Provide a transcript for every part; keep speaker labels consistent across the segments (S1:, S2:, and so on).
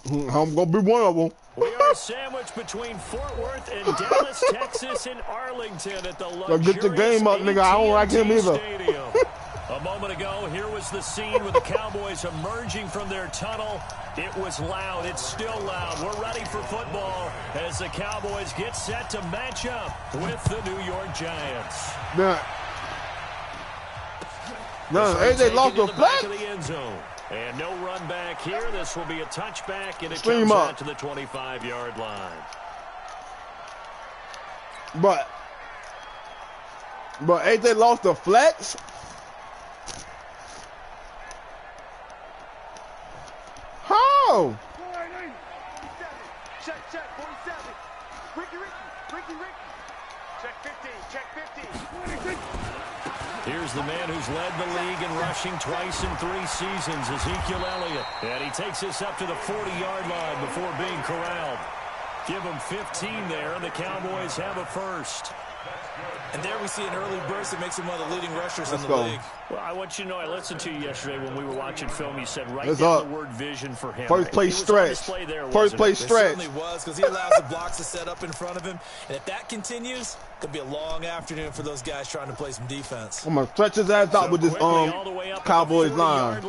S1: I'm gonna be one of them.
S2: We are sandwiched between Fort Worth and Dallas, Texas, and Arlington at the luxurious
S1: Get the game up, nigga. I don't like him either.
S2: A moment ago, here was the scene with the Cowboys emerging from their tunnel. It was loud. It's still loud. We're ready for football as the Cowboys get set to match up with the New York Giants.
S1: They lost the flag.
S2: And no run back here. This will be a touchback, and it comes out to the 25-yard line.
S1: But ain't they lost the flex? How?
S3: Check 47. Ricky. Check 15. Check 15.
S2: Here's the man who's led the league in rushing twice in 3 seasons, Ezekiel Elliott. And he takes us up to the 40-yard line before being corralled. Give him 15 there, and the Cowboys have a first.
S4: And there we see an early burst that makes him one of the leading rushers in the league.
S2: Well, I want you to know, I listened to you yesterday when we were watching film. You said right down the word vision for him.
S1: First place stretch. First place stretch.
S4: It certainly was, because he allows the blocks to set up in front of him. And if that continues, it'll be a long afternoon for those guys trying to play some defense.
S1: I'm going to stretch his ass out with this Cowboys line.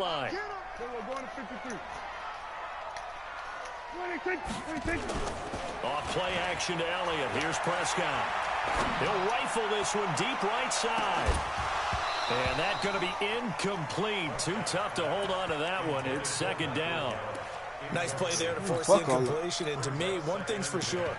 S2: Off play action to Elliott. Here's Prescott. He'll rifle this one deep right side. And that's going to be incomplete. Too tough to hold on to that one. It's second down.
S4: Nice play there to force the incompletion. And to me, one thing's for sure.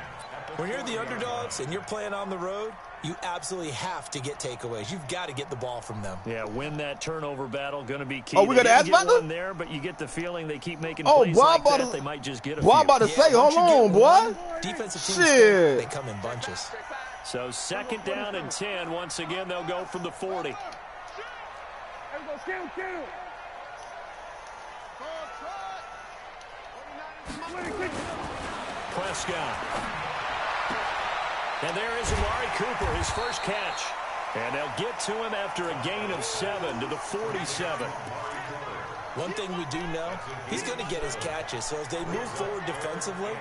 S4: When you're the underdogs and you're playing on the road, you absolutely have to get takeaways. You've got to get the ball from them.
S2: Yeah, win that turnover battle, going to be key.
S1: Oh, we got to ask about them?
S2: There, but you get the feeling they keep making plays like that. They might just get a few.
S1: I'm about to say, hold on, boy.
S4: Defensive teams, they come in bunches.
S2: So second down and 10. Once again, they'll go from the 40. Prescott. And there is Amari Cooper, his first catch. And they'll get to him after a gain of 7 to the 47.
S4: One thing we do know, he's going to get his catches. So as they move forward defensively,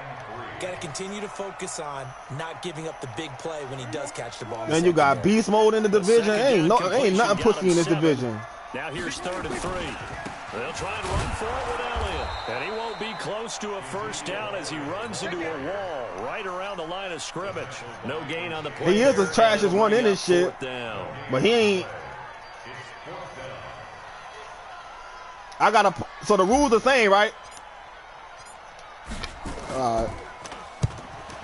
S4: got to continue to focus on not giving up the big play when he does catch the ball.
S1: And you got beast mode in the division. Ain't nothing pussy in this division.
S2: Now here's 3rd and 3. They'll try and run for it with Elliott. And he won't be close to a first down as he runs into a wall right around the line of scrimmage. No gain on the play.
S1: He is the trashiest one in this shit. But he ain't. So the rules are the same, right?
S2: And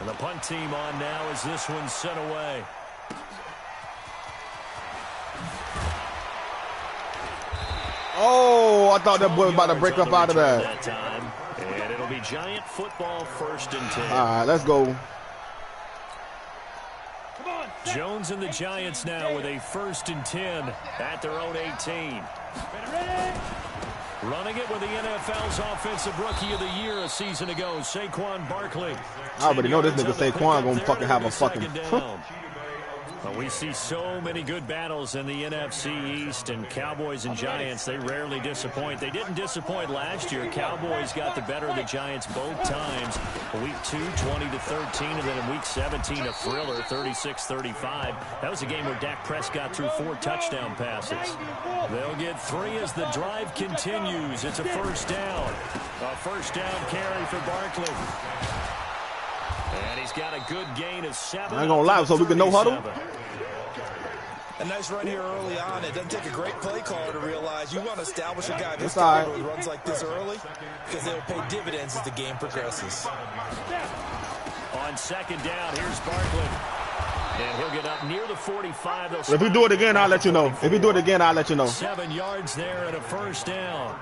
S2: the punt team on now as this one's sent away.
S1: Oh, I thought that boy was about to break up out of that.
S2: And it'll be Giant football, 1st and 10.
S1: All right, let's go.
S2: Jones and the Giants now with a 1st and 10 at their own 18. Running it with the NFL's Offensive Rookie of the Year a season ago, Saquon Barkley.
S1: I already know this nigga Saquon gonna fucking have a fucking...
S2: We see so many good battles in the NFC East, and Cowboys and Giants, they rarely disappoint. They didn't disappoint last year. Cowboys got the better of the Giants both times. Week 2, 20-13, and then in Week 17, a thriller, 36-35. That was a game where Dak Prescott threw 4 touchdown passes. They'll get 3 as the drive continues. It's a first down. A first down carry for Barkley. And he's got a good gain of 7.
S1: I ain't gonna lie, so we can no huddle.
S4: A nice run here early on. It doesn't take a great play caller to realize you want to establish a guy this
S1: time
S4: who runs like this early, because they'll pay dividends as the game progresses.
S2: On second down, here's Barkley. And he'll get up near the 45.
S1: If we do it again, I'll let you know. If we do it again, I'll let you know.
S2: 7 yards there and a first down.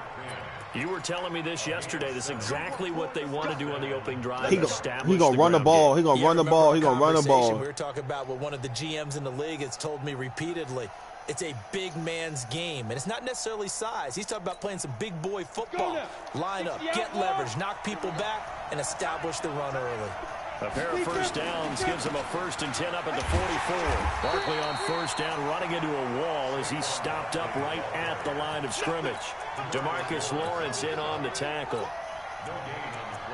S2: You were telling me this yesterday. This is exactly what they want to do on the opening drive.
S1: He gonna run the ball. He gonna run the ball. He gonna run the ball.
S4: We were talking about what one of the GMs in the league has told me repeatedly. It's a big man's game, and it's not necessarily size. He's talking about playing some big boy football. Line up, get leverage, knock people back, and establish the run early.
S2: A pair of first downs gives him a 1st and 10 up at the 44. Barkley on first down, running into a wall as he's stopped up right at the line of scrimmage. DeMarcus Lawrence in on the tackle.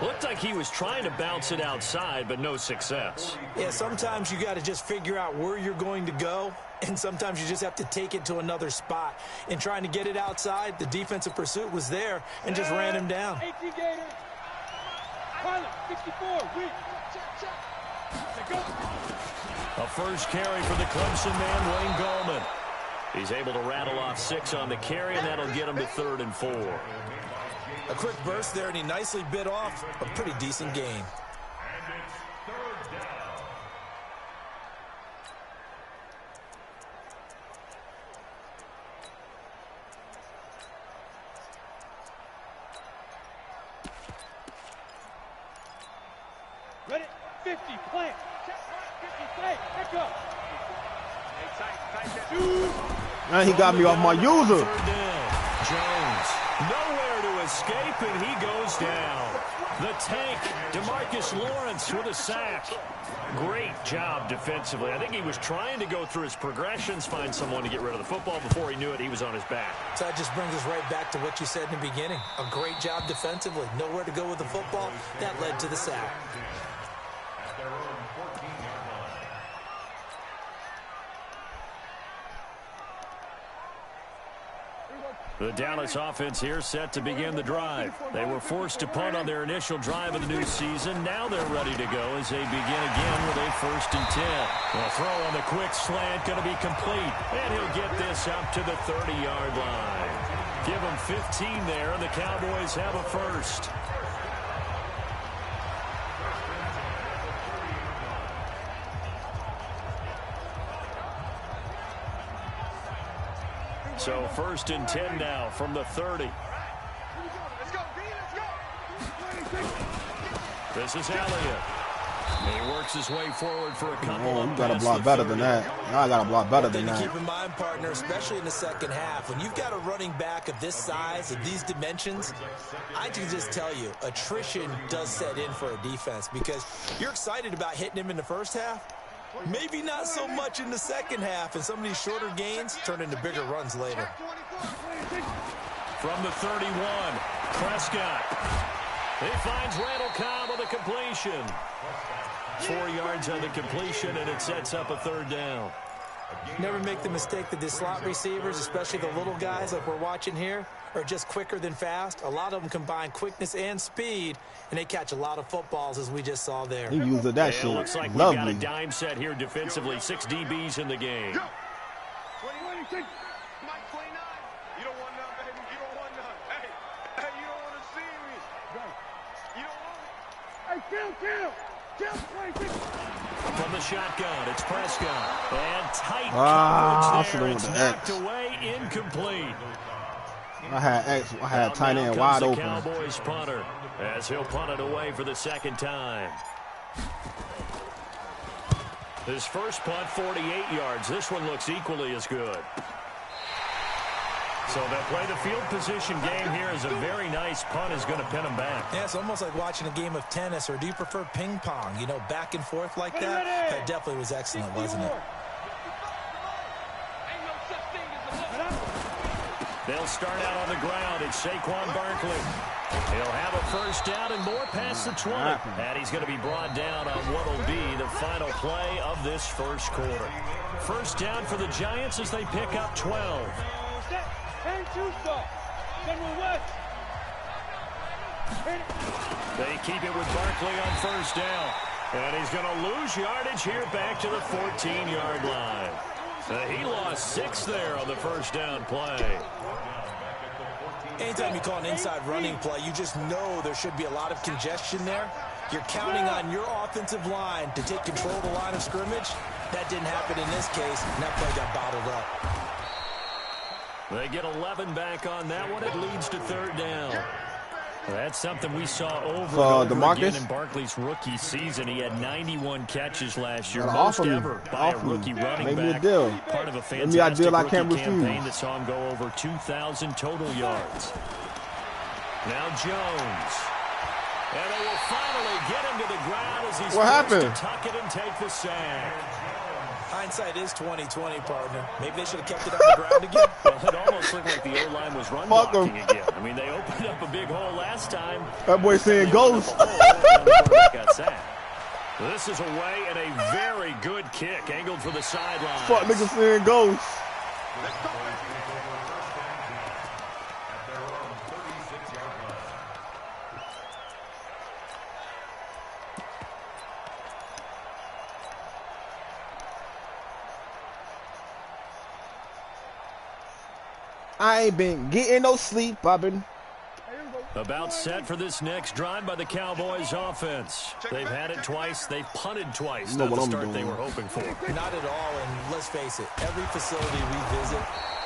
S2: Looked like he was trying to bounce it outside, but no success.
S4: Yeah, sometimes you got to just figure out where you're going to go, and sometimes you just have to take it to another spot. In trying to get it outside, the defensive pursuit was there and just ran him down.
S3: 18 Gators. Pilot, 64, weak. Check. Go.
S2: A first carry for the Clemson man, Wayne Gallman. He's able to rattle off 6 on the carry, and that'll get him to 3rd and 4.
S4: A quick burst there, and he nicely bit off a pretty decent gain.
S3: Ready? 50, plant. 50, play. Back up.
S1: And he got me off my user.
S2: Jones, nowhere to escape, and he goes down. The tank, DeMarcus Lawrence with a sack. Great job defensively. I think he was trying to go through his progressions, find someone to get rid of the football. Before he knew it, he was on his back.
S4: So that just brings us right back to what you said in the beginning. A great job defensively. Nowhere to go with the football. That led to the sack.
S2: The Dallas offense here set to begin the drive. They were forced to punt on their initial drive of the new season. Now they're ready to go as they begin again with a 1st and 10. The throw on the quick slant going to be complete. And he'll get this up to the 30-yard line. Give them 15 there, and the Cowboys have a first. So 1st and 10 now from the 30.
S3: Let's go, B, let's go.
S2: This is Elliott. He works his way forward for a couple of
S1: You got to block better than that. I got to block better than that.
S4: Keep in mind, partner, especially in the second half, when you've got a running back of this size, of these dimensions, I can just tell you, attrition does set in for a defense because you're excited about hitting him in the first half. Maybe not so much in the second half, and some of these shorter gains turn into bigger runs later.
S2: From the 31, Prescott. He finds Randall Cobb on the completion. 4 yards on the completion, and it sets up a 3rd down.
S4: Never make the mistake that the slot receivers, especially the little guys like we're watching here, are just quicker than fast. A lot of them combine quickness and speed, and they catch a lot of footballs, as we just saw there.
S1: He used that shit.
S2: Looks like we've got a dime set here defensively. 6 DBs in the game.
S3: 26. Mike 29. You don't want none, baby. You don't want none. Hey, you don't want to see me. You don't want it. Hey, kill.
S2: From the shotgun, it's Prescott. And tight coverage there. It's knocked away, incomplete.
S1: I had tight end wide open.
S2: Cowboys punter as he'll punt it away for the 2nd time. His first punt, 48 yards. This one looks equally as good. So they'll play the field position game here as a very nice punt is going to pin them back.
S4: Yeah, it's almost like watching a game of tennis, or do you prefer ping pong? You know, back and forth like that? That definitely was excellent, wasn't it?
S2: They'll start out on the ground. It's Saquon Barkley. He'll have a first down and more past the 20. And he's going to be brought down on what will be the final play of this first quarter. First down for the Giants as they pick up 12. They keep it with Barkley on first down. And he's going to lose yardage here back to the 14-yard line. He lost 6 there on the first down play.
S4: Anytime you call an inside running play, you just know there should be a lot of congestion there. You're counting on your offensive line to take control of the line of scrimmage. That didn't happen in this case, and that play got bottled up.
S2: They get 11 back on that one. It leads to 3rd down. That's something we saw over and over again in Barkley's rookie season. He had 91 catches last year, most ever by a rookie running back. Part of a fantastic rookie campaign that saw him go over 2,000 total yards. Now Jones. And they will finally get him to the ground as he's forced to tuck it and take the sack.
S4: Hindsight is 20/20, partner. Maybe they should have kept it on the ground again.
S2: Well, it almost looked like the O-line was run blocking again. I mean, they opened up a big hole last time.
S1: That boy saying ghost.
S2: This is away and a very good kick angled for the sideline.
S1: Fuck niggas saying ghost. I ain't been getting no sleep. I've been
S2: about set for this next drive by the Cowboys offense. They've had it twice. They've punted twice.
S1: You know
S2: Not
S1: what
S2: the
S1: I'm
S2: start they
S1: doing.
S2: were hoping for.
S4: Not at all, and let's face it, every facility we visit,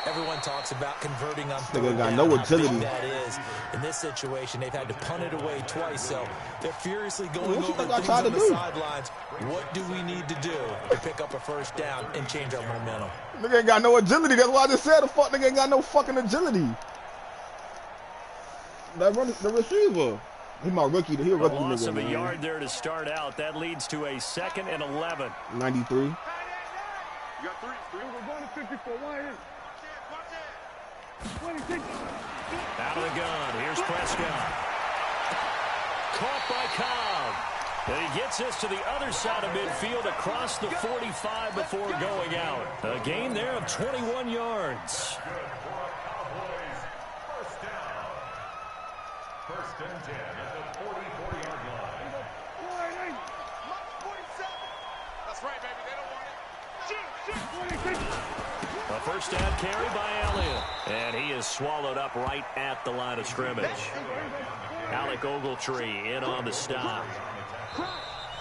S4: everyone talks about converting on third
S1: got
S4: down,
S1: no
S4: how
S1: agility.
S4: big that is. In this situation, they've had to punt it away twice, so they're furiously going
S1: What you
S4: over
S1: think I
S4: things
S1: tried
S4: on
S1: to
S4: the
S1: do?
S4: sidelines. What do we need to do to pick up a first down and change our momentum?
S1: nigga ain't got no agility. That's why I just said the fuck nigga ain't got no fucking agility. That run, the receiver. He my rookie. He a
S2: A
S1: rookie
S2: loss
S1: nigga.
S2: of a
S1: Man.
S2: yard there to start out. That leads to a 2nd and 11.
S1: 93.
S3: You got three. We're going to 54. Why is? 26.
S2: Out of the gun. Here's Prescott. Caught by Cobb. And he gets us to the other side of midfield across the 45 before going out. A gain there of 21 yards.
S5: First and 10 at the 44-yard line.
S3: 47. That's right, baby. They don't want it. Shoot. 26.
S2: A first down carry by Elliott. And he is swallowed up right at the line of scrimmage. Alec Ogletree in on the stop.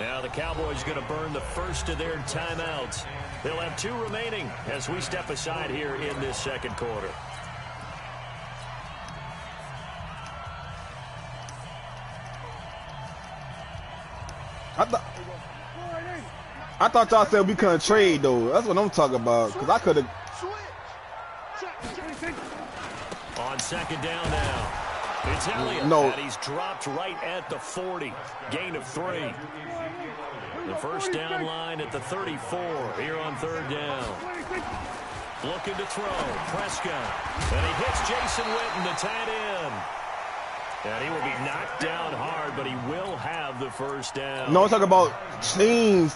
S2: Now the Cowboys going to burn the first of their timeouts. They'll have 2 remaining as we step aside here in this second quarter.
S1: I thought y'all said we couldn't trade though. That's what I'm talking about. Cause I could have.
S2: On second down now. It's Elliott.
S1: No.
S2: And he's dropped right at the 40. Gain of 3. The first down line at the 34 here on third down. Looking to throw. Prescott. And he hits Jason Witten, the tight end. And he will be knocked down hard, but he will have the first down.
S1: No, I'm talking about teams.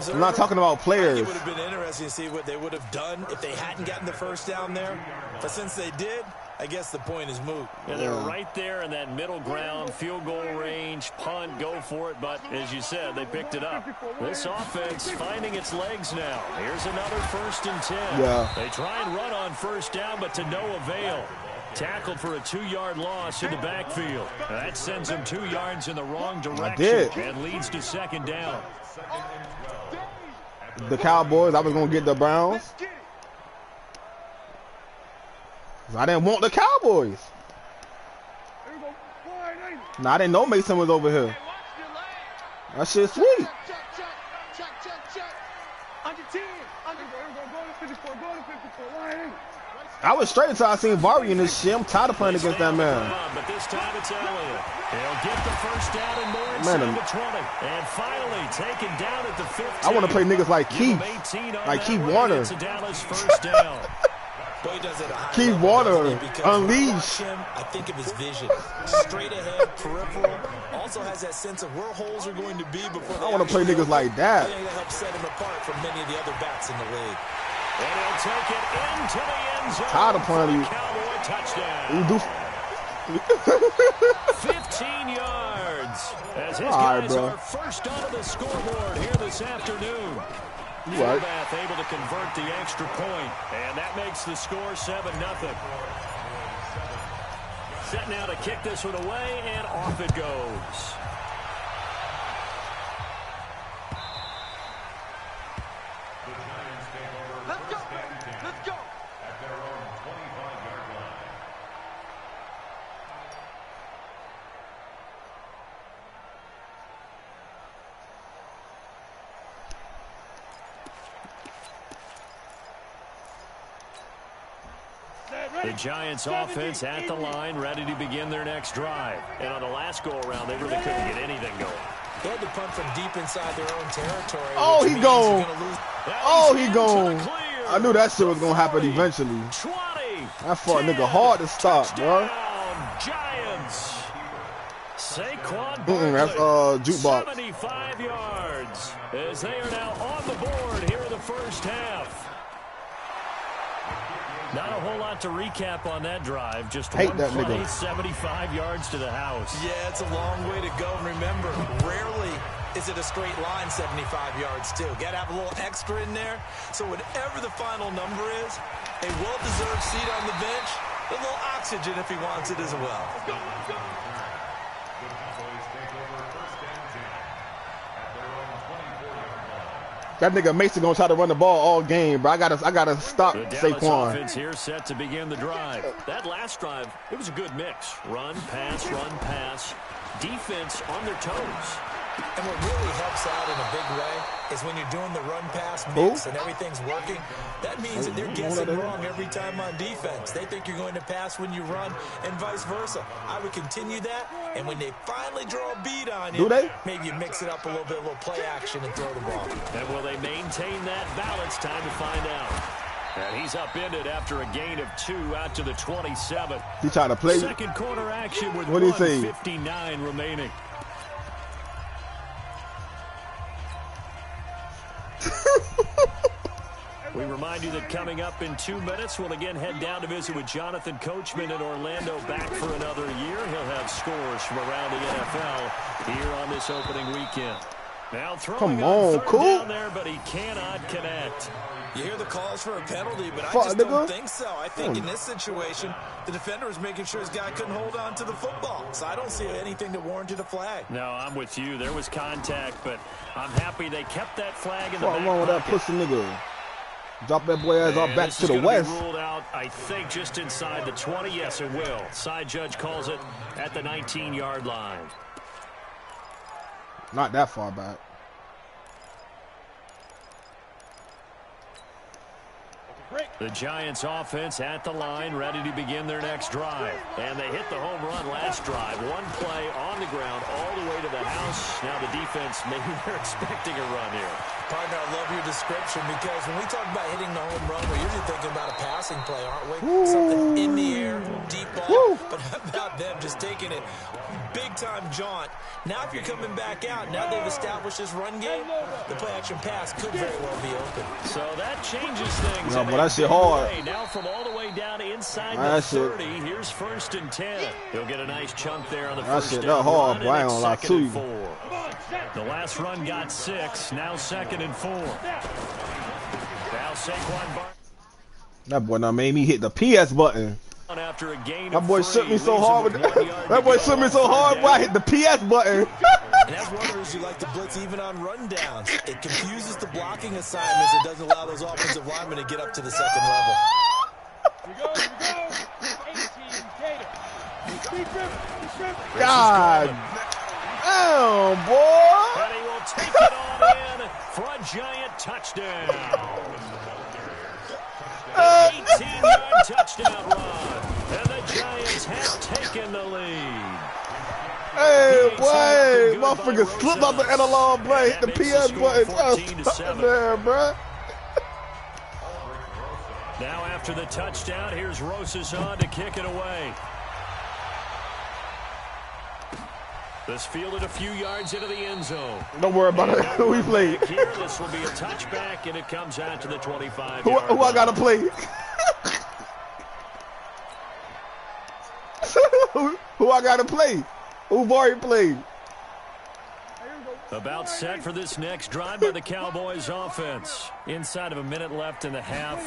S1: I'm not talking about players.
S4: It would have been interesting to see what they would have done if they hadn't gotten the first down there. But since they did, I guess the point is moot.
S2: And they're right there in that middle ground, field goal range, punt, go for it. But as you said, they picked it up. This offense finding its legs now. Here's another 1st and 10.
S1: Yeah.
S2: They try and run on first down, but to no avail. Tackled for a 2-yard loss in the backfield. That sends them 2 yards in the wrong direction and leads to second down.
S1: The Cowboys, I was gonna get the Browns. I didn't want the Cowboys. Nah, I didn't know Mason was over here. That shit sweet. I was straight until I seen Vari in this shit. I'm tired of playing against that man.
S2: But this time it's Elliott. He'll get the first down and more inside the 20. And finally taken down at the 15.
S1: I want to play niggas like Keith. Like Keith Warner.
S2: It's a Dallas first down.
S4: Boy, he does it at a high
S1: Keith
S4: level,
S1: Warner,
S4: doesn't he? Because when I
S1: unleash.
S4: watch him, I think of his vision. Straight ahead, peripheral. Also has that sense of where holes are going to be before they
S1: I want to play
S4: actually
S1: niggas like
S4: open.
S1: that.
S4: I think that helps set him apart from many of the other backs in the league.
S2: And he'll take it into the end zone.
S1: Tired of playing you.
S2: Cowboy touchdown.
S1: You do.
S2: 15 yards. As his
S1: All right,
S2: guys
S1: bro.
S2: are first onto the scoreboard here this afternoon.
S1: You right.
S2: Forbath able to convert the extra point, and that makes the score 7-0. Set now to kick this one away, and off it goes.
S3: Let's go. Let's go.
S5: At their own 25-yard line.
S2: The Giants offense at the line, ready to begin their next drive. And on the last go-around, they really couldn't get anything going.
S4: They had to punt from deep inside their own territory.
S1: Oh, he gone. Oh, he
S2: He's
S1: gone.
S2: into the clear.
S1: I knew that shit was gonna happen eventually.
S2: 20.
S1: That fought nigga hard to stop, bro.
S2: Touchdown, Giants. Saquon
S1: That's
S2: Barkley,
S1: jukebox.
S2: 75 yards as they are now on the board here in the first half. Not a whole lot to recap on that drive. Just
S1: Hate
S2: one
S1: that
S2: play,
S1: nigga.
S2: 75 yards to the house.
S4: Yeah, it's a long way to go. And remember, rarely is it a straight line 75 yards, too. Got to have a little extra in there. So whatever the final number is, a well-deserved seat on the bench, a little oxygen if he wants it as well.
S1: That nigga Mason gonna try to run the ball all game, bro. I gotta stop
S2: The Dallas
S1: Saquon.
S2: offense here set to begin the drive. That last drive, it was a good mix. Run, pass. Defense on their toes.
S4: And what really helps out in a big way is when you're doing the run-pass mix and everything's working, that means that they're guessing wrong every time on defense. They think you're going to pass when you run and vice versa. I would continue that, and when they finally draw a beat on you, maybe you mix it up a little bit, a little play action and throw the ball.
S2: And will they maintain that balance? Time to find out. And he's upended after a gain of 2 out to the 27.
S1: He tried to play.
S2: Second quarter action with
S1: What do you say?
S2: 1:59 remaining. We remind you that coming up in 2 minutes, we'll again head down to visit with Jonathan Coachman in Orlando, back for another year. He'll have scores from around the NFL here on this opening weekend. Now throwing on third down there, but he cannot connect.
S4: You hear the calls for a penalty, but I just don't think so. I think in this situation, the defender was making sure his guy couldn't hold on to the football. So I don't see anything that warranted a flag.
S2: No, I'm with you. There was contact, but I'm happy they kept that flag in the back
S1: What's wrong with that pussy nigga? Drop that boy ass off back to the west.
S2: Be ruled out, I think, just inside the 20. Yes, it will. Side judge calls it at the 19-yard line.
S1: Not that far back.
S2: The Giants offense at the line, ready to begin their next drive. And they hit the home run last drive. One play on the ground all the way to the house. Now the defense, maybe they're expecting a run here.
S4: Partner, I love your description, because when we talk about hitting the home run, we're usually thinking about a passing play, aren't we?
S1: Ooh.
S4: Something in the air, deep ball.
S1: Woo.
S4: But how about them just taking it big-time jaunt? Now if you're coming back out, now they've established this run game, the play-action pass could very well be open.
S2: So that changes things.
S1: No, but that shit hard.
S2: Now from all the way down inside the 30, here's 1st and 10. He'll get a nice chunk there on the first down.
S1: That hard, boy. I ain't gonna lie to you.
S2: The last run got 6. Now 2nd and 4. Now Saquon Barkley.
S1: That boy now made me hit the PS button.
S2: After a gain
S1: that boy shook me so hard. That boy shook me so hard, boy. I hit the PS button.
S4: And that's one of the reasons you like to blitz even on rundowns. It confuses the blocking assignments. It doesn't allow those offensive linemen to get up to the second level.
S3: Here we go. 18,
S1: God damn, boy.
S2: And he will take it on in for a giant touchdown. 18-yard touchdown run. And the Giants have taken the lead.
S1: Hey, boy. Motherfucker slipped off the analog play. Hit the PS button. There, bro.
S2: Now after the touchdown, here's Rosas on to kick it away. This fielded a few yards into the end zone.
S1: Don't worry about it. Who we played.
S2: Here, this will be a touchback, and it comes out to the 25.
S1: Who I got to play? Who I got to play? Who've already played?
S2: About set for this next drive by the Cowboys offense. Inside of a minute left in the half.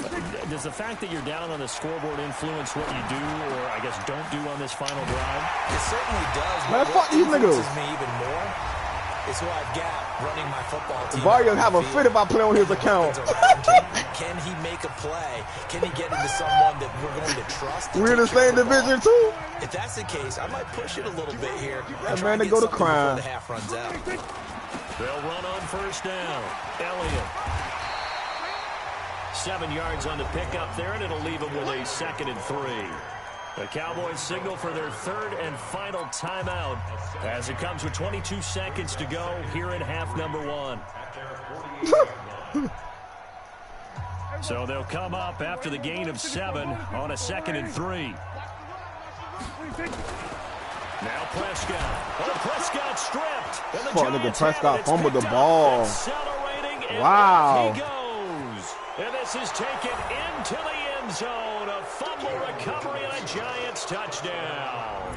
S2: Does the fact that you're down on the scoreboard influence what you do, or I guess don't do on this final drive?
S4: It certainly does.
S1: Man, fuck these niggas.
S4: Me even more is who I've got running my football team.
S1: Vargas have a fit if I play on his account.
S4: Can he make a play? Can he get into someone that we're going to trust?
S1: We're in the same division too.
S4: If that's the case, I might push it a little bit here.
S1: That man, they go to crime.
S4: The half runs out.
S2: They'll run on first down. Elliott. 7 yards on the pickup there, and it'll leave him with a 2nd and 3. The Cowboys signal for their third and final timeout as it comes with 22 seconds to go here in half number 1. So they'll come up after the gain of 7 on a 2nd and 3. Now Prescott. Oh, Prescott stripped. And the
S1: Nigga Prescott fumbled the ball.
S2: Accelerating, and
S1: wow.
S2: he goes. And this is taken into the end zone. A fumble recovery and a Giants touchdown.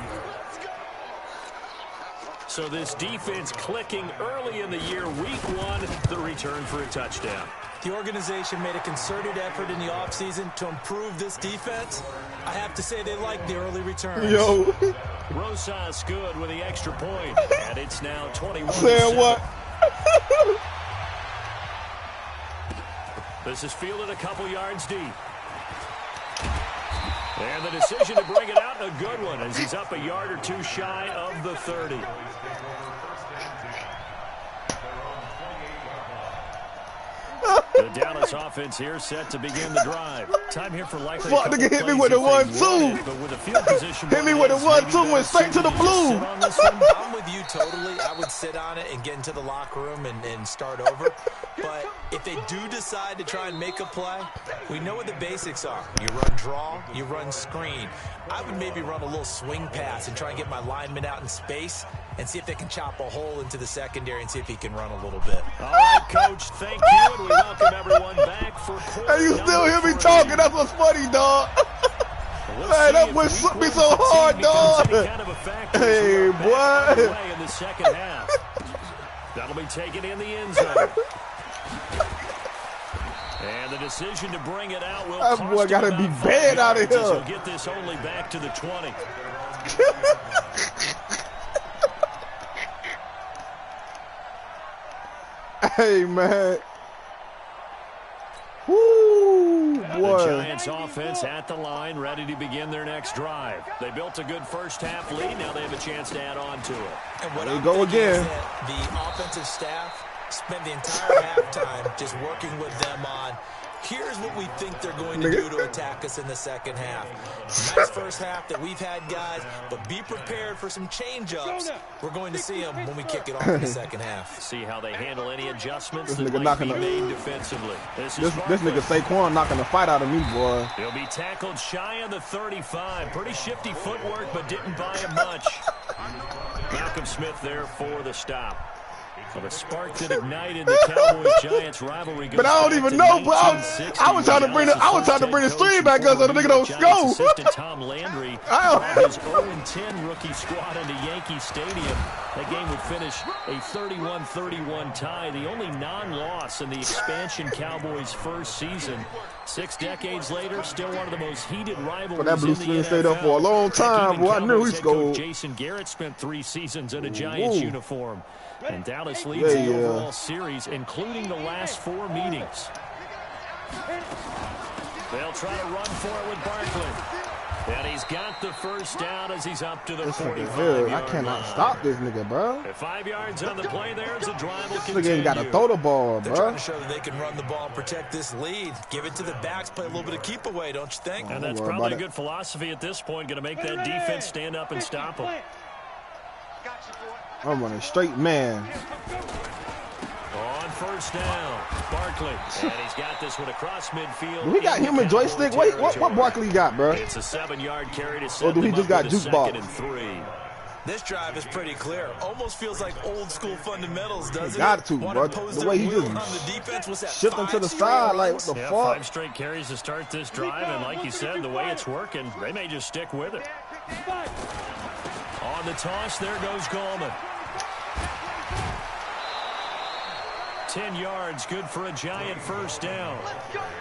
S2: So this defense clicking early in the year, week 1, the return for a touchdown.
S4: The organization made a concerted effort in the offseason to improve this defense. I have to say they like the early returns.
S1: Yo.
S2: Rosas good with the extra point, and it's now 21.
S1: Saying what?
S2: This is fielded a couple yards deep. And the decision to bring it out, a good one, as he's up a yard or 2 shy of the 30. The Dallas offense here set to begin the drive. Time here for likely.
S1: Fuck, nigga hit me with a 1-2.
S2: But with a field position,
S1: hit me with a 1-2, went straight to the blue.
S4: I'm with you totally. I would sit on it and get into the locker room and start over. But if they do decide to try and make a play, we know what the basics are. You run draw, you run screen. I would maybe run a little swing pass and try and get my lineman out in space and see if they can chop a hole into the secondary and see if he can run a little bit.
S2: All right, Coach, thank you, and we welcome everyone back for quarter.
S1: Hey, you still hear me talking? That's what's funny, dog. Man, that one shook me so hard, dog. Hey, boy.
S2: In the second half. That'll be taken in the end zone. And the decision to bring it out will
S1: that boy got to be bad out of here.
S2: He'll get this only back to the 20.
S1: Hey, man. Woo, boy.
S2: The Giants offense at the line, ready to begin their next drive. They built a good first half lead. Now they have a chance to add on to it.
S4: And what
S1: there you go again.
S4: The offensive staff spent the entire halftime just working with them on, here's what we think they're going to do to attack us in the second half. Nice first half that we've had, guys, but be prepared for some change-ups. We're going to see them when we kick it off in the second half.
S2: See how they handle any adjustments
S1: this
S2: that
S1: nigga
S2: might be
S1: knocking
S2: made defensively.
S1: This nigga Saquon knocking the fight out of me, boy.
S2: He'll be tackled shy of the 35. Pretty shifty footwork, but didn't buy him much. Malcolm Smith there for the stop. Well, the spark that ignited the Cowboys-Giants rivalry.
S1: But I don't even know, bro. I was trying to bring the stream back up so the nigga don't score.
S2: Assistant Tom Landry brought his 0-10 rookie squad into Yankee Stadium. That game would finish a 31-31 tie, the only non-loss in the expansion Cowboys' first season. 6 decades later, still one of the most heated rivalries.
S1: But that blue screen stayed up for a long time, boy. I knew he scored.
S2: Jason Garrett spent 3 seasons in a Giants uniform. And Dallas leads the overall series, including the last 4 meetings. They'll try to run for it with Barkley. And he's got the first down as he's up to the 45-yard
S1: I cannot stop this nigga, bro.
S2: 5 yards on the play there as the drive will continue.
S1: This nigga ain't got to throw the ball,
S4: They're
S1: bro.
S4: trying to show that they can run the ball and protect this lead. Give it to the backs, play a little bit of keep away, don't you think?
S2: And that's probably a good philosophy at this point, going to make that defense stand up and stop them.
S1: I'm running straight man.
S2: On first down, Barkley. And he's got this one across midfield.
S1: Do he got human joystick? Wait, what Barkley got, bro?
S2: It's a 7-yard carry to set
S1: or do he just got jukebox?
S2: 2nd and 3.
S4: This drive is pretty clear. Almost feels like old school fundamentals, doesn't it?
S1: Got to, bro. The way he just shifting to the side, like, what the fuck?
S2: 5 straight carries to start this drive, and like you said, the way it's working, they may just stick with it. On the toss, there goes Gallman. 10 yards, good for a Giant first down.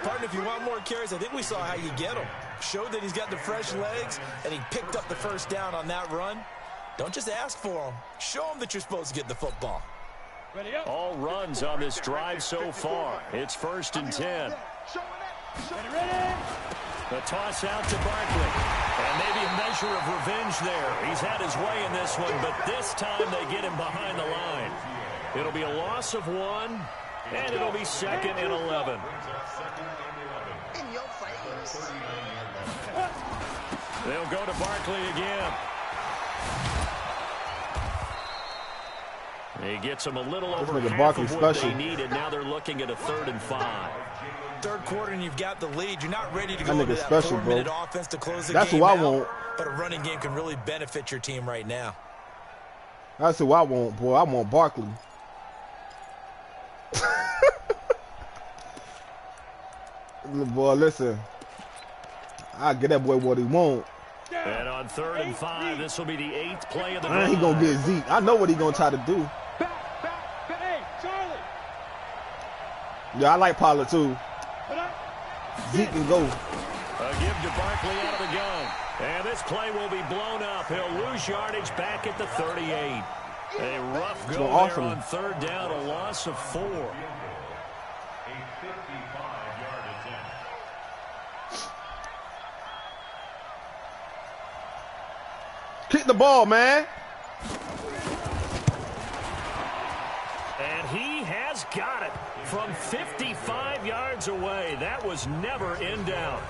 S4: Partner, if you want more carries, I think we saw how you get him. Showed that he's got the fresh legs, and he picked up the first down on that run. Don't just ask for him. Show him that you're supposed to get the football.
S2: All runs on this drive so far. It's 1st and 10. The toss out to Barkley. And maybe a measure of revenge there. He's had his way in this one, but this time they get him behind the line. It'll be a loss of 1, and it'll be 2nd and 11. They'll go to Barkley again. He gets them a little over half of what they needed. Now they're looking at a 3rd and 5.
S4: Third quarter and you've got the lead. You're not ready to go into that 4-minute offense to close the game out.
S1: That's who I want.
S4: But a running game can really benefit your team right now.
S1: That's who I want, boy. I want Barkley. Boy, listen. I'll get that boy what he want.
S2: And on 3rd and 5, this will be the 8th play of the drive.
S1: He gonna get Zeke. I know what he gonna try to do.
S3: Hey, Charlie.
S1: Yeah, I like Pollard too. Zeke can go.
S2: A give to Barkley out of the gun. And this play will be blown up. He'll lose yardage back at the 38. A rough go there on 3rd down, a loss of 4.
S5: A 55-yard attempt.
S1: Kick the ball, man.
S2: And he has got it from 55 yards away. That was never in doubt.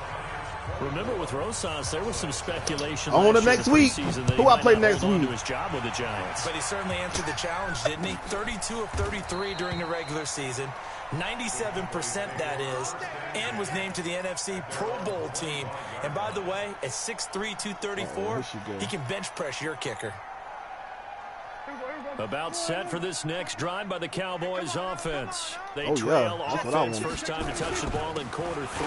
S2: Remember, with Rosas, there was some speculation
S1: on the next week. Who I play next week?
S2: His job with the Giants.
S4: But he certainly answered the challenge, didn't he? 32 of 33 during the regular season. 97% that is, and was named to the NFC Pro Bowl team. And by the way, at 6'3", 234, he can bench press your kicker.
S2: About set for this next drive by the Cowboys offense. They trail offense, first time to touch the ball in quarter 3,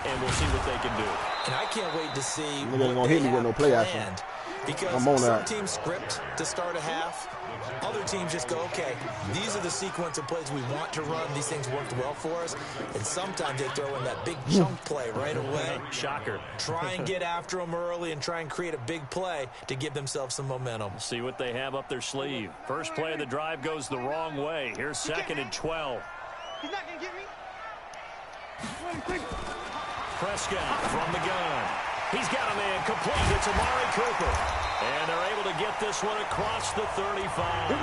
S2: and we'll see what they can do.
S4: And I can't wait to see what
S1: gonna hit me with no play action.
S4: Because some teams script to start a half. Other teams just go, okay, these are the sequence of plays we want to run. These things worked well for us. And sometimes they throw in that big chunk play right away.
S2: Shocker.
S4: Try and get after them early and try and create a big play to give themselves some momentum.
S2: See what they have up their sleeve. First play of the drive goes the wrong way. Here's 2nd and 12.
S3: He's not going to get me.
S2: Prescott from the gun. He's got a man complete. It's Amari Cooper. And they're able to get this one across the 35.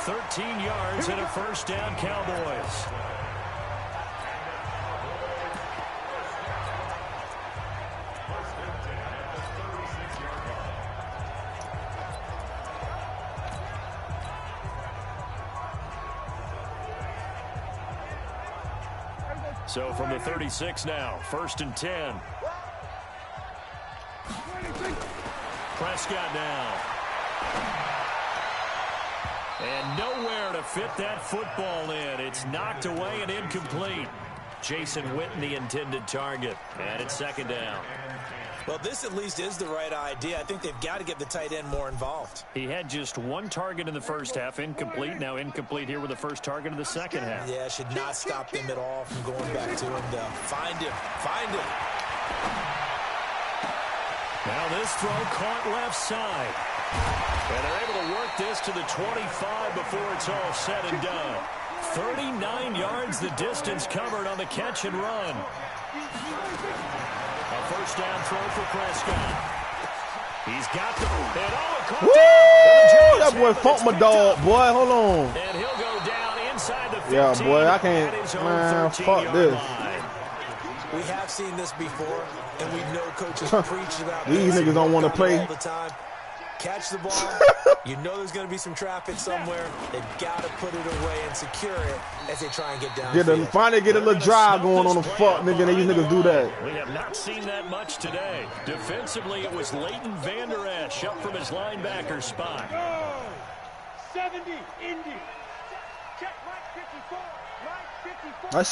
S2: 13 yards and a first down, Cowboys. So from the 36 now, 1st and 10. Prescott now. And nowhere to fit that football in. It's knocked away and incomplete. Jason Witten, the intended target. And it's 2nd down.
S4: Well, this at least is the right idea. I think they've got to get the tight end more involved.
S2: He had just 1 target in the first half, incomplete. Now incomplete here with the first target of the second half.
S4: Yeah, should not stop them at all from going back to him, though. Find him. Find him.
S2: Now this throw caught left side. And they're able to work this to the 25 before it's all said and done. 39 yards the distance covered on the catch and run. A first down throw for Prescott. He's got the...
S1: Woo! That boy fought my dog, boy. Hold on.
S2: And he'll go down inside the 15.
S1: Yeah, boy, I can't... Man, fuck this.
S4: We have seen this before, and we know coaches preach about
S1: these niggas don't want to play
S4: all the time. Catch the ball. You know there's going to be some traffic somewhere. They've got to put it away and secure it as they try and get down.
S1: Finally get a little drive going on the fuck, nigga. These niggas do that.
S2: We have not seen that much today. Defensively, it was Leighton Vander Esch up from his linebacker spot.
S3: 70, Indy. Check right 54.
S1: That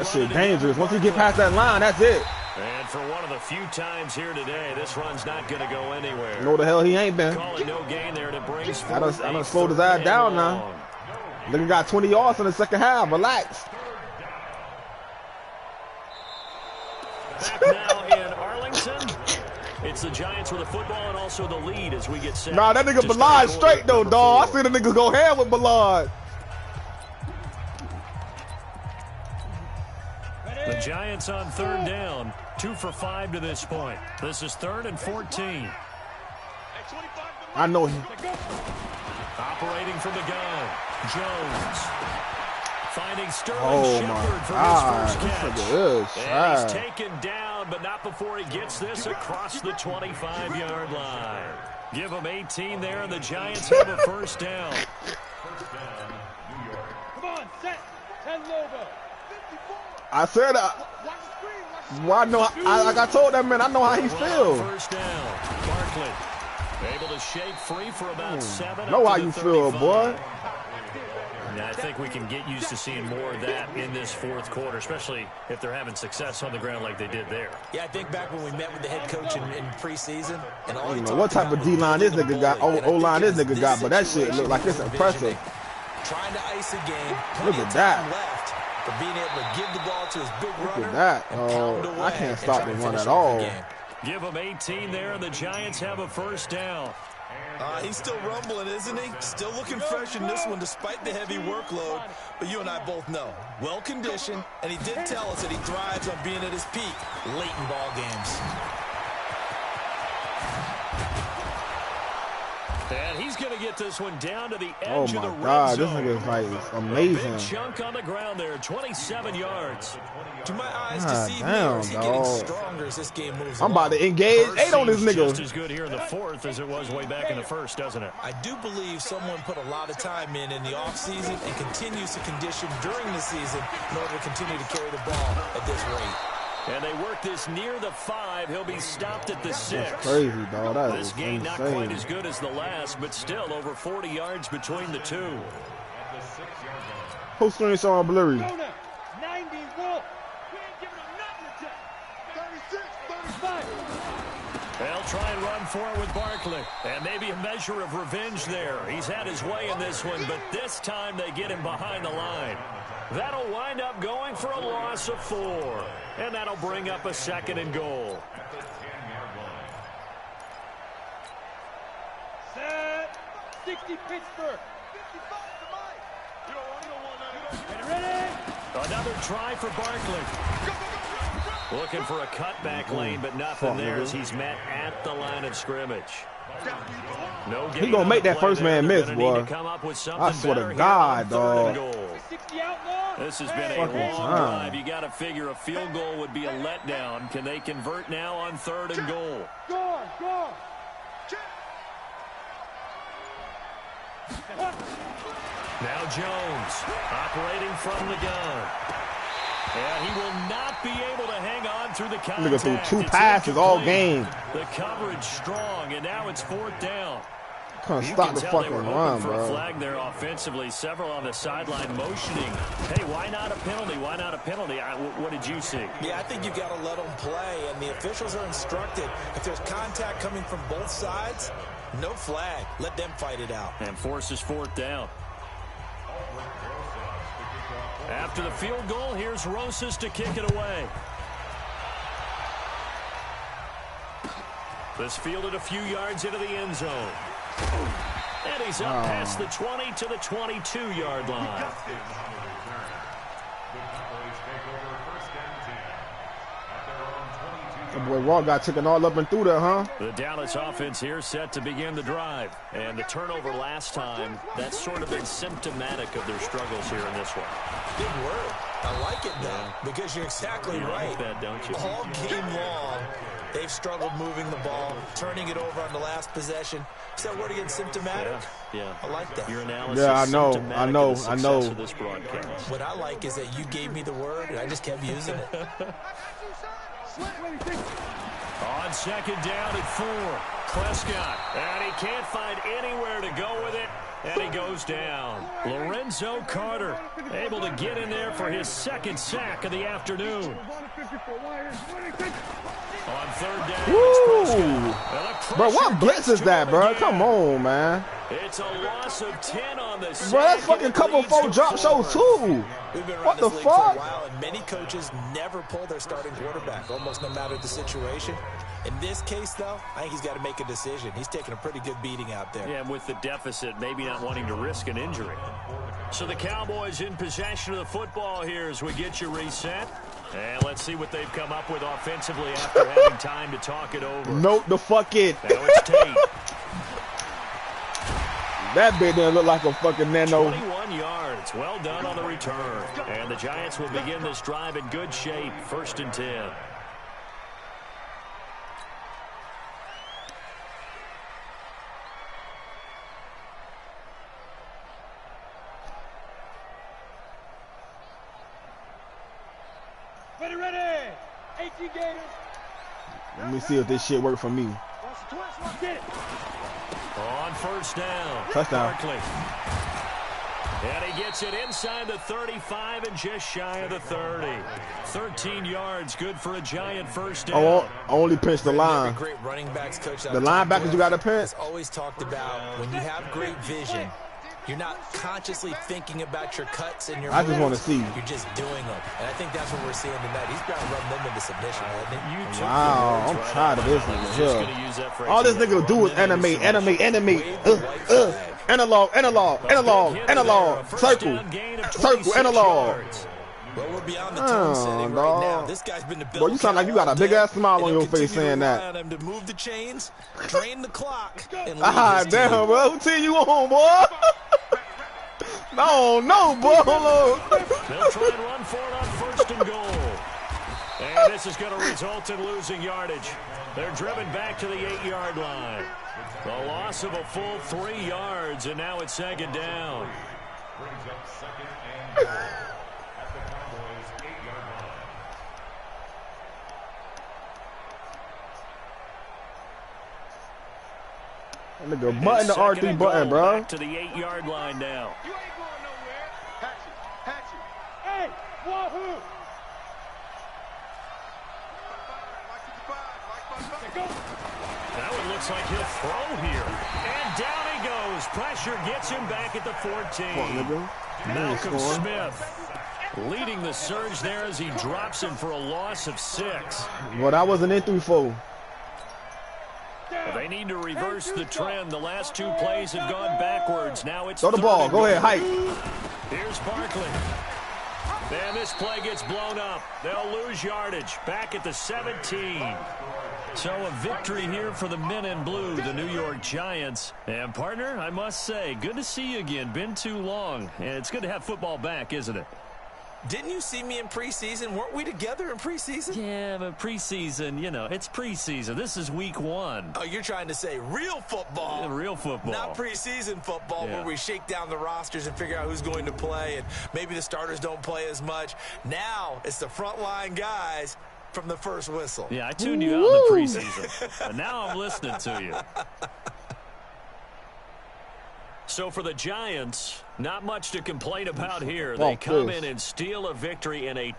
S1: shit dangerous. Once you get past that line, that's it.
S2: And for one of the few times here today, this run's not going to go anywhere.
S1: No, the hell he ain't been.
S2: Calling no gain there, and it brings
S1: I done slowed his ass down now. Nigga got 20 yards in the second half. Relax.
S2: Back now in Arlington. It's the Giants with the football and also the lead as we get set.
S1: Nah, that nigga Ballard straight though, dog. I see the niggas go ham with Ballard.
S2: The Giants on 3rd down, 2 for 5 to this point. This is 3rd and 14.
S1: I know him.
S2: Operating from the gun, Jones. Finding Sterling Shepard for his first catch. And he's taken down but not before he gets this across the 25-yard line. Give him 18 there, and the Giants have a first down.
S3: Come on, set. 10 logo.
S1: I said, well, I know, like I told that man, I know how he feels.
S2: First down. Barkley able to shake free for about 7.
S1: Know how you feel, boy.
S2: Yeah, I think we can get used to seeing more of that in this fourth quarter, especially if they're having success on the ground like they did there.
S4: Yeah, I think back when we met with the head coach in preseason, and all
S1: you know what type of D-line this nigga got, O-line this nigga got, but that shit look like it's impressive.
S4: Trying to ice a game.
S1: Look at that.
S4: Left, but being able to give the ball to his big runner.
S1: Look at that. Oh, I can't stop the run at all.
S2: Give him 18 there, and the Giants have a first down.
S4: He's still rumbling, isn't he? Still looking fresh in this one despite the heavy workload. But you and I both know, well-conditioned, and he did tell us that he thrives on being at his peak late in ball games.
S2: And he's going to get this one down to the edge of the red
S1: God,
S2: zone.
S1: this nigga is like amazing.
S2: Big chunk on the ground there, 27 yards.
S4: To my eyes, deceive me, or is he getting stronger as this game moves
S1: I'm
S4: along?
S1: about to engage 8 on this nigga.
S2: Just as good here in the fourth as it was way back in the first, doesn't it?
S4: I do believe someone put a lot of time in the offseason and continues to condition during the season in order to continue to carry the ball at this rate.
S2: And they work this near the 5. He'll be stopped at the 6.
S1: That's crazy, dog. That
S2: this
S1: is
S2: game
S1: insane.
S2: not quite as good as the last, but still over 40 yards between the two.
S1: Who's screen showing blurry?
S3: 90 Wolf. We ain't giving him nothing to take. 36, 35.
S2: They'll try and run for it with Barkley. And maybe a measure of revenge there. He's had his way in this one, but this time they get him behind the line. That'll wind up going for a loss of 4. And that'll bring up a 2nd and goal.
S3: Set. 60 Pittsburgh. 55 to Mike. You don't want that. Ready?
S2: Another try for Barkley. Looking for a cutback lane, but nothing there as he's met at the line of scrimmage. No,
S1: he gonna make that first man miss, boy. I swear to God, dog.
S2: This has been a long drive. You got to figure a field goal would be a letdown. Can they convert now on 3rd and goal?
S3: Go.
S2: Now Jones operating from the gun. And he will not be able to hang on through the contact.
S1: Nigga threw 2 passes all game.
S2: The coverage strong, and now it's 4th down.
S1: Couldn't stop the fucking run,
S2: for
S1: bro.
S2: A flag there offensively. Several on the sideline motioning. Hey, why not a penalty? Why not a penalty? What did you see?
S4: Yeah, I think you got to let them play, and the officials are instructed. If there's contact coming from both sides, no flag. Let them fight it out.
S2: And forces 4th down. After the field goal, here's Rosas to kick it away. This fielded a few yards into the end zone. And he's up past the 20 to the 22-yard line.
S1: That boy Raw got taken all up and through there, huh?
S2: The Dallas offense here set to begin the drive. And the turnover last time, that's sort of been symptomatic of their struggles here in this one.
S4: Good word. I like it, though, because you're exactly right.
S2: Like that, don't you?
S4: All game long, they've struggled moving the ball, turning it over on the last possession. Is that word again, symptomatic?
S2: Yeah.
S4: I like that.
S2: Your analysis.
S1: Yeah, I know.
S2: Of this broadcast.
S4: What I like is that you gave me the word, and I just kept using it.
S2: On 2nd down at 4, Prescott, and he can't find anywhere to go with it, and he goes down. Lorenzo Carter able to get in there for his 2nd sack of the afternoon. On 3rd down,
S1: Woo!
S2: Prescott.
S1: Bro, what blitz is that, bro? Come on, man.
S2: It's a loss of 10 on the sack.
S1: Bro, that's fucking couple 4 drop shows, too.
S4: We've been
S1: What
S4: around
S1: the
S4: this league for a
S1: fuck?
S4: while, and many coaches never pull their starting quarterback, almost no matter the situation. In this case, though, I think he's got to make a decision. He's taking a pretty good beating out there.
S2: Yeah, with the deficit, maybe not wanting to risk an injury. So the Cowboys in possession of the football here as we get you reset. And let's see what they've come up with offensively after having time to talk it over.
S1: Note the fuck it.
S2: Now it's Tate.
S1: That bit didn't look like a fucking nano.
S2: 21 yards. Well done on the return. And the Giants will begin this drive in good shape. 1st and 10.
S1: Let me see if this shit work for me.
S2: On first down.
S1: Touchdown.
S2: Barkley. And he gets it inside the 35 and just shy of the 30. 13 yards, good for a Giant first down.
S1: Oh, only pinch the line.
S4: Great running backs coach.
S1: The linebackers you got to pinch.
S4: Always talked about when you have great vision, you're not consciously thinking about your cuts and your
S1: I just want to see.
S4: You're just doing them. And I think that's what we're seeing tonight. He's trying to run them into submission, hasn't he?
S1: Wow, I'm tired of this nigga here. All this nigga do is animate. Analog. Circle, analog.
S4: Well, we're beyond the tone setting right now. This guy's been
S1: Boy, you sound like you got a big ass smile on your face saying that.
S4: Him to move the chains, drain the clock, and
S1: damn, bro. Who team you on, boy? No, boy. Hold on.
S2: They'll try and run for it on first and goal. And this is going to result in losing yardage. They're driven back to the 8-yard line. The loss of a full 3 yards, and now it's second down.
S5: Brings up second and goal at the Cowboys' 8-yard line.
S1: That nigga button the R3 button, bro.
S2: Back to the 8-yard line now.
S3: You ain't going nowhere. Hatchet. Hey, wahoo!
S2: That one looks like he'll throw here. And down he goes. Pressure gets him back at the 14. Malcolm Smith leading the surge there as he drops him for a loss of 6.
S1: Well, that wasn't in 3-4.
S2: They need to reverse the trend. The last 2 plays have gone backwards. Now it's
S1: throw the ball. Go ahead, hike.
S2: Here's Barkley. And this play gets blown up. They'll lose yardage. Back at the 17. So a victory here for the men in blue, the New York Giants. And, partner, I must say, good to see you again. Been too long. And it's good to have football back, isn't it?
S4: Didn't you see me in preseason? Weren't we together in preseason?
S2: Yeah, but preseason, you know, it's preseason. This is week 1.
S4: Oh, you're trying to say real football.
S2: Yeah, real football.
S4: Not preseason football
S2: Yeah.
S4: where we shake down the rosters and figure out who's going to play, and maybe the starters don't play as much. Now it's the frontline guys from the first whistle.
S2: Yeah, I tuned you out in the preseason. But now I'm listening to you. So for the Giants, not much to complain about here. They come in and steal a victory in a